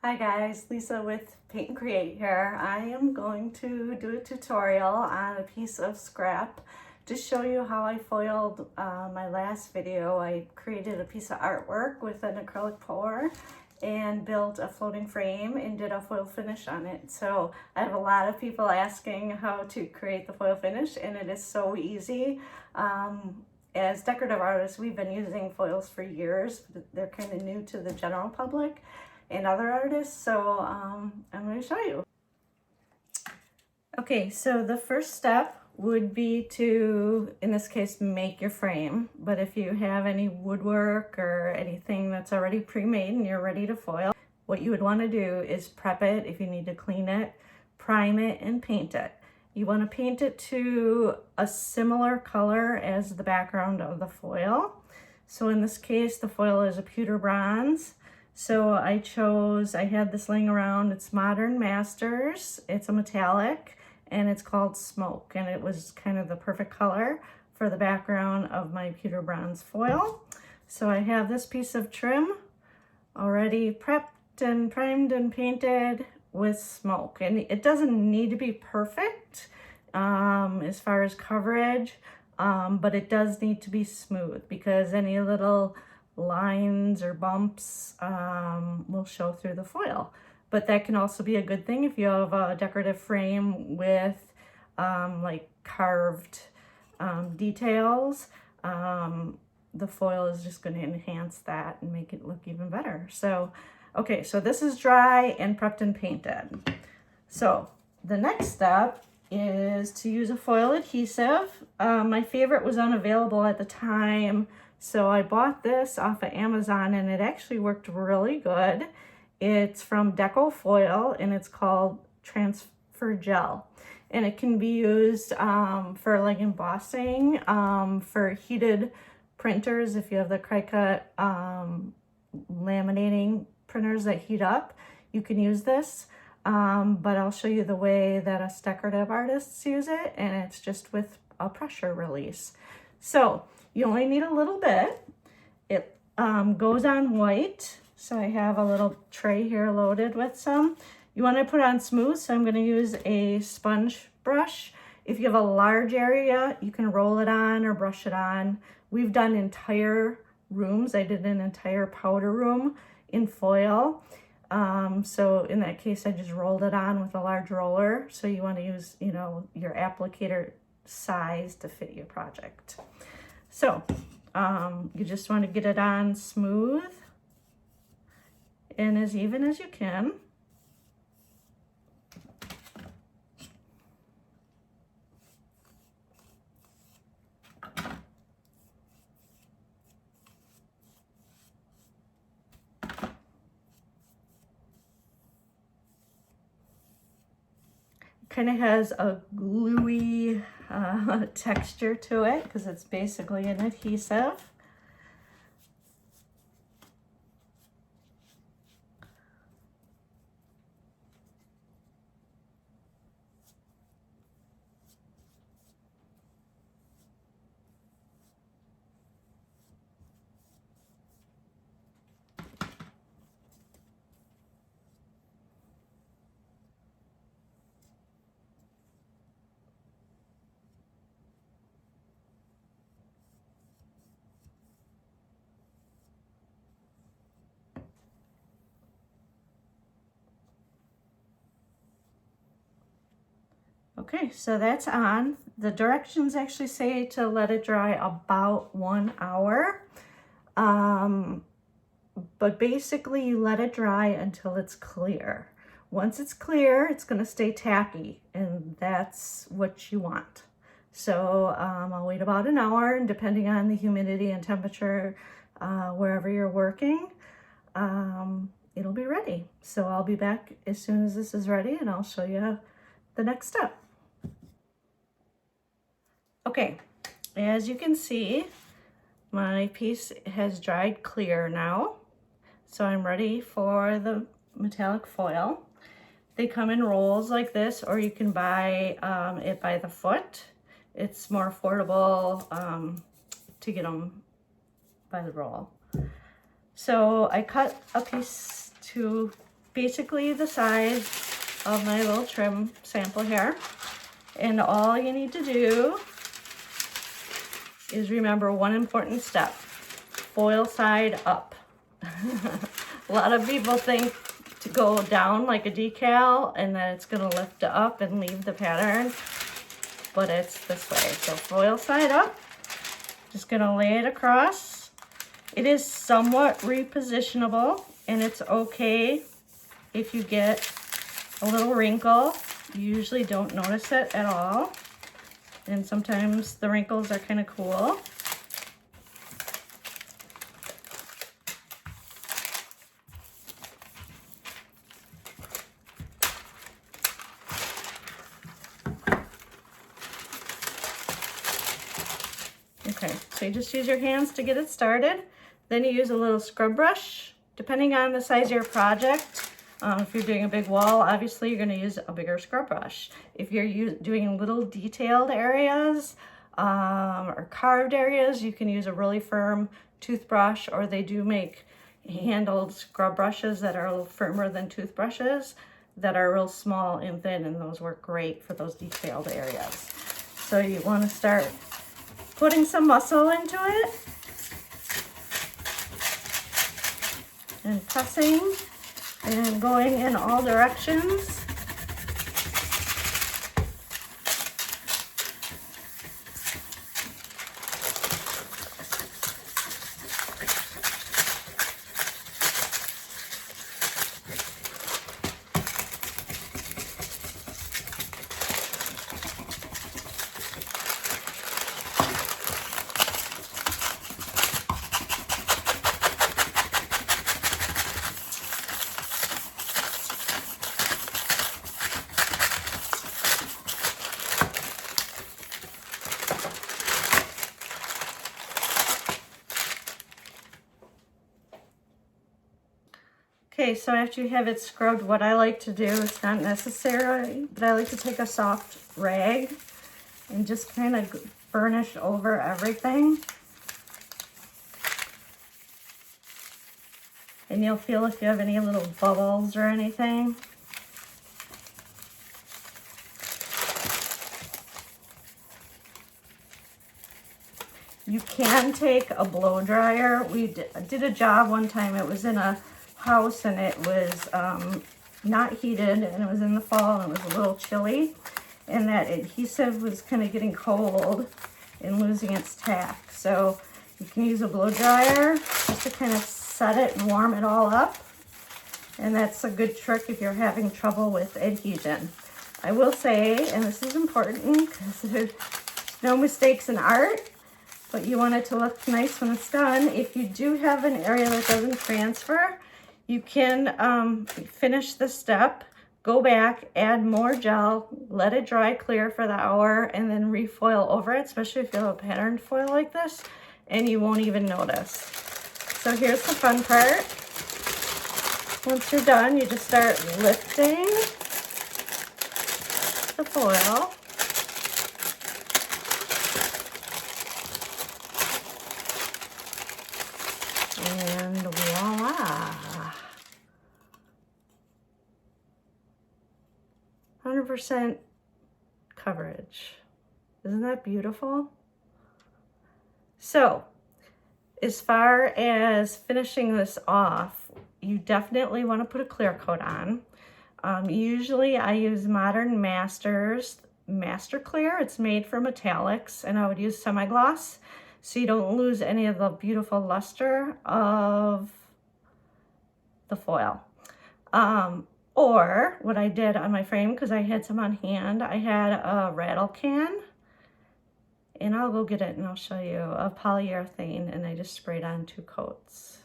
Hi guys, Lisa with Paint and Create here. I am going to do a tutorial on a piece of scrap to show you how I foiled my last video. I created a piece of artwork with an acrylic pour and built a floating frame and did a foil finish on it. So I have a lot of people asking how to create the foil finish, and it is so easy. As decorative artists, we've been using foils for years, but they're kind of new to the general public and other artists, so I'm going to show you. Okay, so the first step would be to, in this case, make your frame. But if you have any woodwork or anything that's already pre-made and you're ready to foil, what you would want to do is prep it if you need to clean it, prime it, and paint it. You want to paint it to a similar color as the background of the foil. So in this case, the foil is a pewter bronze. So I had this laying around, it's Modern Masters, it's a metallic, and it's called Smoke, and it was kind of the perfect color for the background of my pewter bronze foil. So I have this piece of trim already prepped and primed and painted with Smoke, and it doesn't need to be perfect as far as coverage, but it does need to be smooth because any little lines or bumps will show through the foil. But that can also be a good thing if you have a decorative frame with like carved details. The foil is just going to enhance that and make it look even better. So okay, so this is dry and prepped and painted. So the next step is to use a foil adhesive. My favorite was unavailable at the time, so I bought this off of Amazon, and it actually worked really good. It's from Deco Foil, and it's called Transfer Gel. And it can be used for like embossing, for heated printers. If you have the Cricut laminating printers that heat up, you can use this. But I'll show you the way that us decorative artists use it, and it's just with a pressure release. So you only need a little bit. It goes on white. So I have a little tray here loaded with some. You want to put on smooth, so I'm going to use a sponge brush. If you have a large area, you can roll it on or brush it on. We've done entire rooms. I did an entire powder room in foil. So in that case, I just rolled it on with a large roller. So you want to use, your applicator size to fit your project. So you just want to get it on smooth and as even as you can. Kind of has a gluey texture to it because it's basically an adhesive. Okay, so that's on. The directions actually say to let it dry about 1 hour. But basically you let it dry until it's clear. Once it's clear, it's going to stay tacky, and that's what you want. So I'll wait about an hour, and depending on the humidity and temperature wherever you're working, it'll be ready. So I'll be back as soon as this is ready, and I'll show you the next step. Okay, as you can see, my piece has dried clear now. So I'm ready for the metallic foil. They come in rolls like this, or you can buy it by the foot. It's more affordable to get them by the roll. So I cut a piece to basically the size of my little trim sample here. And all you need to do is remember one important step: foil side up. A lot of people think to go down like a decal and then it's gonna lift up and leave the pattern, but it's this way. So foil side up, just gonna lay it across. It is somewhat repositionable, and it's okay if you get a little wrinkle. You usually don't notice it at all, and sometimes the wrinkles are kind of cool. Okay, so you just use your hands to get it started. Then you use a little scrub brush, depending on the size of your project. If you're doing a big wall, obviously you're gonna use a bigger scrub brush. If you're doing little detailed areas or carved areas, you can use a really firm toothbrush, or they do make handled scrub brushes that are a little firmer than toothbrushes that are real small and thin, and those work great for those detailed areas. So you wanna start putting some muscle into it and pressing and going in all directions. Okay, so after you have it scrubbed, what I like to do, it's not necessary, but I like to take a soft rag and just kind of burnish over everything. And you'll feel if you have any little bubbles or anything. You can take a blow dryer. We did a job one time. It was in a house and it was not heated, and it was in the fall and it was a little chilly, and that adhesive was kind of getting cold and losing its tack. So you can use a blow dryer just to kind of set it and warm it all up, and that's a good trick if you're having trouble with adhesion. I will say, and this is important because there's no mistakes in art, but you want it to look nice when it's done. If you do have an area that doesn't transfer, you can finish the step, go back, add more gel, let it dry clear for the hour, and then refoil over it, especially if you have a patterned foil like this, and you won't even notice. So here's the fun part. Once you're done, you just start lifting the foil. And voila. 100% coverage. Isn't that beautiful? So, as far as finishing this off, you definitely want to put a clear coat on. Usually I use Modern Masters Master Clear. It's made from metallics, and I would use semi-gloss so you don't lose any of the beautiful luster of the foil. Or what I did on my frame, because I had some on hand, I had a rattle can, and I'll go get it and I'll show you, of polyurethane, and I just sprayed on 2 coats.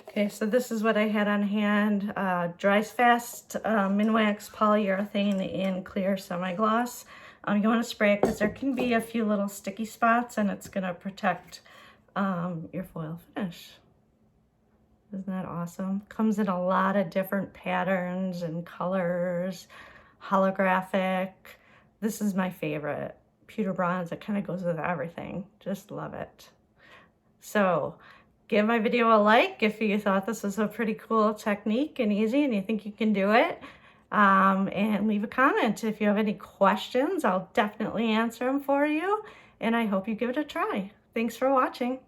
Okay, so this is what I had on hand. Dries fast, Minwax polyurethane in clear semi-gloss. You want to spray it because there can be a few little sticky spots, and it's going to protect your foil finish. Isn't that awesome? Comes in a lot of different patterns and colors, holographic. This is my favorite, pewter bronze. It kind of goes with everything. Just love it. So Give my video a like if you thought this was a pretty cool technique and easy and you think you can do it. And leave a comment. If you have any questions, I'll definitely answer them for you. And I hope you give it a try. Thanks for watching.